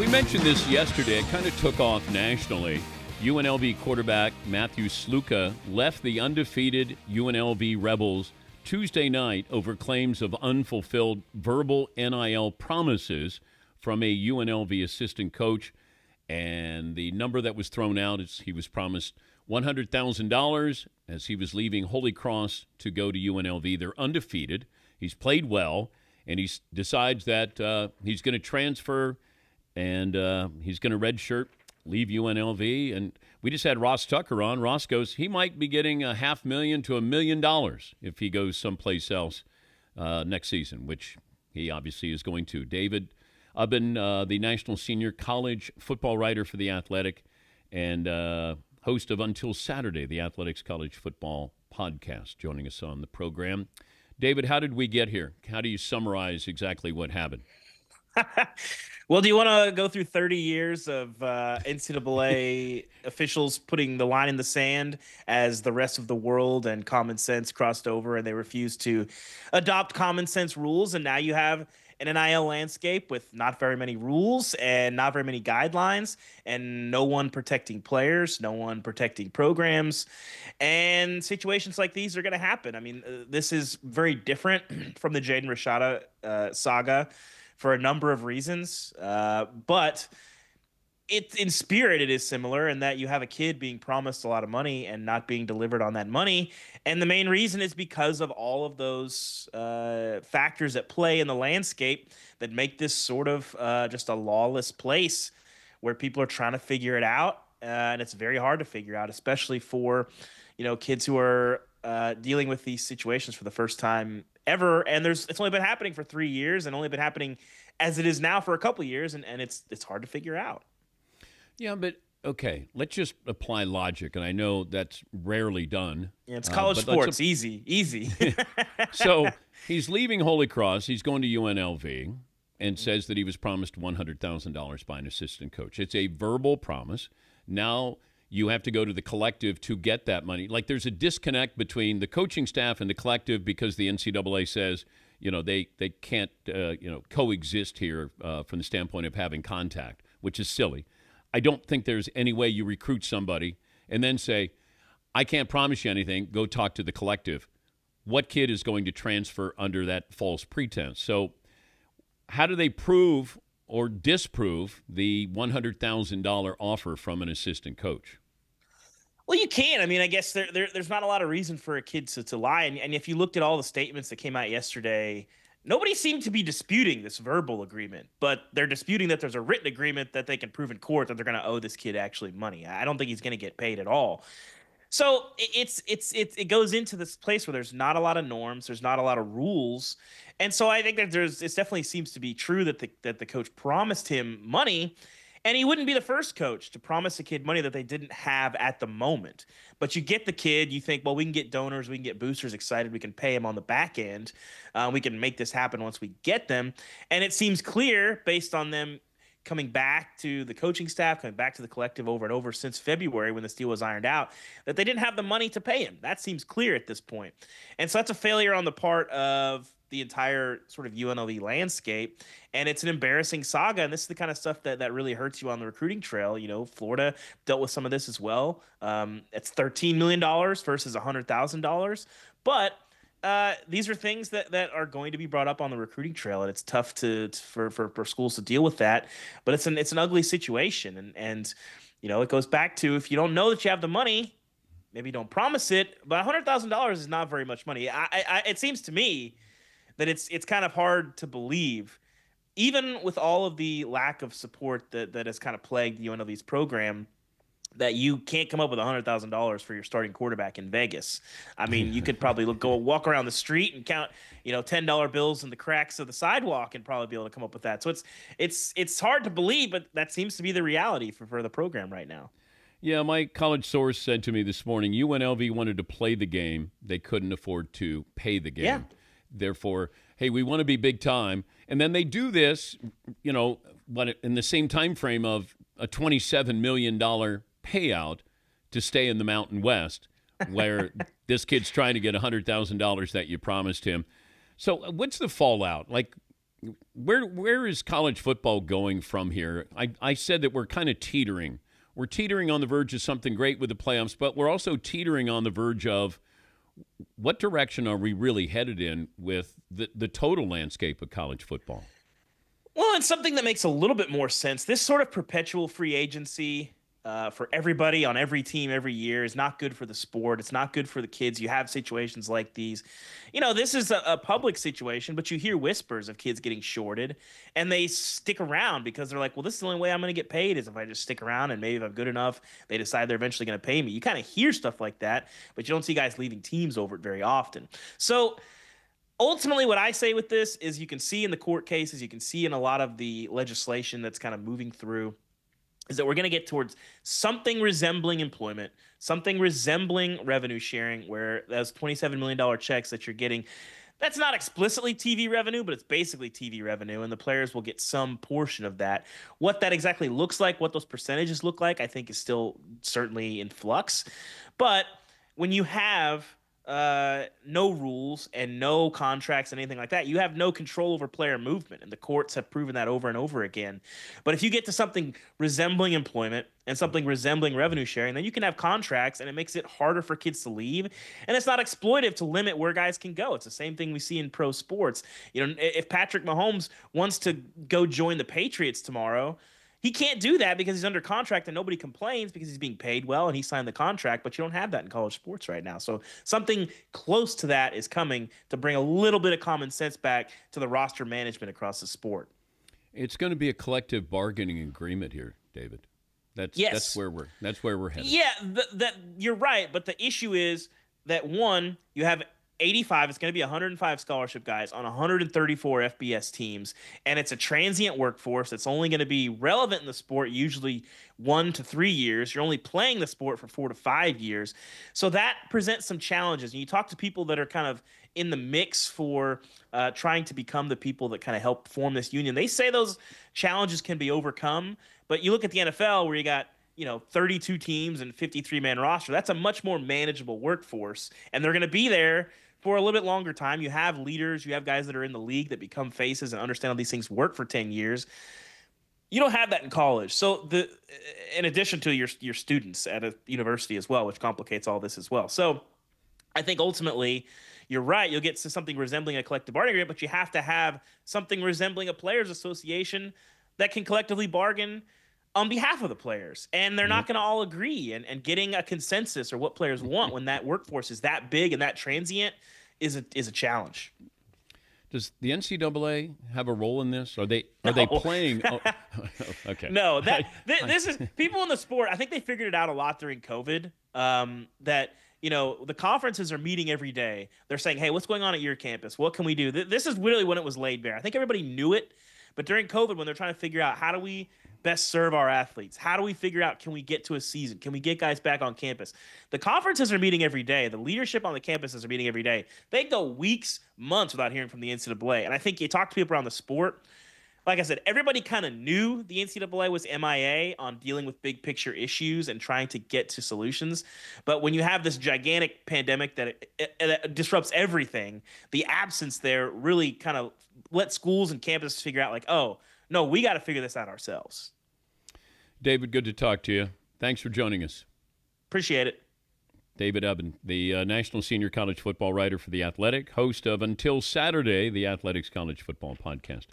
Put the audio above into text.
We mentioned this yesterday. It kind of took off nationally. UNLV quarterback Matthew Sluka left the undefeated UNLV Rebels Tuesday night over claims of unfulfilled verbal NIL promises from a UNLV assistant coach. And the number that was thrown out is he was promised $100,000 as he was leaving Holy Cross to go to UNLV. They're undefeated. He's played well, and he decides that he's going to transfer and he's going to redshirt, leave UNLV. And we just had Ross Tucker on. Ross goes, he might be getting $500,000 to $1 million if he goes someplace else next season, which he obviously is going to. David Ubben, the national senior college football writer for The Athletic and host of Until Saturday, the Athletics College Football Podcast, joining us on the program. David, how did we get here? How do you summarize exactly what happened? Well, do you want to go through 30 years of NCAA officials putting the line in the sand as the rest of the world and common sense crossed over and they refused to adopt common sense rules? And now you have an NIL landscape with not very many rules and not very many guidelines and no one protecting players, no one protecting programs. And situations like these are going to happen. I mean, this is very different from the Jaden Rashada saga for a number of reasons, but in spirit, it is similar in that you have a kid being promised a lot of money and not being delivered on that money. And the main reason is because of all of those factors at play in the landscape that make this sort of just a lawless place where people are trying to figure it out. And it's very hard to figure out, especially for, kids who are dealing with these situations for the first time ever. And it's only been happening for 3 years and only been happening as it is now for a couple of years. And it's hard to figure out. Yeah, but okay, let's just apply logic. And I know that's rarely done. Yeah, it's college sports. Easy. So he's leaving Holy Cross. He's going to UNLV and says that he was promised $100,000 by an assistant coach. It's a verbal promise. Now you have to go to the collective to get that money. Like there's a disconnect between the coaching staff and the collective because the NCAA says, they can't, coexist here from the standpoint of having contact, which is silly. I don't think there's any way you recruit somebody and then say, I can't promise you anything, go talk to the collective. What kid is going to transfer under that false pretense? So how do they prove or disprove the $100,000 offer from an assistant coach? Well, you can. I mean, I guess there's not a lot of reason for a kid to lie. And if you looked at all the statements that came out yesterday, nobody seemed to be disputing this verbal agreement, but they're disputing that there's a written agreement that they can prove in court that they're going to owe this kid actually money. I don't think he's going to get paid at all. So it goes into this place where there's not a lot of norms, there's not a lot of rules, and so I think that it definitely seems to be true that the coach promised him money. And he wouldn't be the first coach to promise a kid money that they didn't have at the moment. But you get the kid, you think, well, we can get donors, we can get boosters excited, we can pay him on the back end. We can make this happen once we get them. And it seems clear, based on them coming back to the coaching staff, coming back to the collective over and over since February when this deal was ironed out, that they didn't have the money to pay him. That seems clear at this point. And so that's a failure on the part of the entire sort of UNLV landscape, and it's an embarrassing saga. And this is the kind of stuff that really hurts you on the recruiting trail. Florida dealt with some of this as well. It's $13 million versus $100,000, but these are things that are going to be brought up on the recruiting trail, and it's tough for schools to deal with that. But it's an ugly situation, and it goes back to, if you don't know that you have the money, maybe don't promise it. But $100,000 is not very much money. It seems to me that it's kind of hard to believe, even with all of the lack of support that has kind of plagued UNLV's program, that you can't come up with $100,000 for your starting quarterback in Vegas. I mean, you could probably go walk around the street and count, $10 bills in the cracks of the sidewalk and probably be able to come up with that. So it's hard to believe, but that seems to be the reality for the program right now. Yeah, my college source said to me this morning, UNLV wanted to play the game. They couldn't afford to pay the game. Yeah. Therefore, hey, we want to be big time. And then they do this, but in the same time frame of a $27 million payout to stay in the Mountain West, where this kid's trying to get $100,000 that you promised him. So what's the fallout? Like, where is college football going from here? I said that we're kind of teetering. We're teetering on the verge of something great with the playoffs, but we're also teetering on the verge of what direction are we really headed in with the total landscape of college football? Well, it's something that makes a little bit more sense. This sort of perpetual free agency for everybody on every team every year is not good for the sport. It's not good for the kids. You have situations like these. This is a public situation, but you hear whispers of kids getting shorted, and they stick around because they're like, well, this is the only way I'm going to get paid is if I just stick around, and maybe if I'm good enough, they decide they're eventually going to pay me. You kind of hear stuff like that, but you don't see guys leaving teams over it very often. So ultimately, what I say with this is you can see in the court cases, you can see in a lot of the legislation that's kind of moving through, is that we're going to get towards something resembling employment, something resembling revenue sharing, where those $27 million checks that you're getting, that's not explicitly TV revenue, but it's basically TV revenue, and the players will get some portion of that. What that exactly looks like, what those percentages look like, I think is still certainly in flux. But when you have no rules and no contracts and anything like that, you have no control over player movement, and the courts have proven that over and over again. But if you get to something resembling employment and something resembling revenue sharing, then you can have contracts, and it makes it harder for kids to leave, and it's not exploitive to limit where guys can go. It's the same thing we see in pro sports. If Patrick Mahomes wants to go join the Patriots tomorrow, he can't do that because he's under contract and nobody complains because he's being paid well and he signed the contract, but you don't have that in college sports right now. So something close to that is coming to bring a little bit of common sense back to the roster management across the sport. It's going to be a collective bargaining agreement here, David. That's where we're headed. Yeah, that you're right, but the issue is that one, you have 85, it's going to be 105 scholarship guys on 134 FBS teams, and it's a transient workforce that's only going to be relevant in the sport usually 1 to 3 years. You're only playing the sport for 4 to 5 years. So that presents some challenges. And you talk to people that are kind of in the mix for trying to become the people that kind of help form this union. They say those challenges can be overcome, but you look at the NFL where you got 32 teams and 53-man roster. That's a much more manageable workforce, and they're going to be there for a little bit longer time. You have leaders, you have guys that are in the league that become faces and understand how these things work for 10 years. You don't have that in college. So in addition to your students at a university as well, which complicates all this as well. So I think ultimately you're right. You'll get to something resembling a collective bargaining agreement, but you have to have something resembling a players association that can collectively bargain on behalf of the players. And they're not going to all agree, and getting a consensus or what players want when that workforce is that big and that transient is a challenge. Does the NCAA have a role in this? Are they playing? Oh, okay. No, this is people in the sport. I think they figured it out a lot during COVID. That the conferences are meeting every day. They're saying, "Hey, what's going on at your campus? What can we do?" This is really when it was laid bare. I think everybody knew it, but during COVID, when they're trying to figure out how do we best serve our athletes, how do we figure out, can we get to a season? Can we get guys back on campus? The conferences are meeting every day. The leadership on the campuses are meeting every day. They go weeks, months without hearing from the NCAA. And I think you talk to people around the sport, like I said, everybody kind of knew the NCAA was MIA on dealing with big picture issues and trying to get to solutions. But when you have this gigantic pandemic that it disrupts everything, the absence there really kind of let schools and campuses figure out, like, oh, no, we got to figure this out ourselves. David, good to talk to you. Thanks for joining us. Appreciate it. David Ubben, the national senior college football writer for The Athletic, host of Until Saturday, the Athletics College Football Podcast.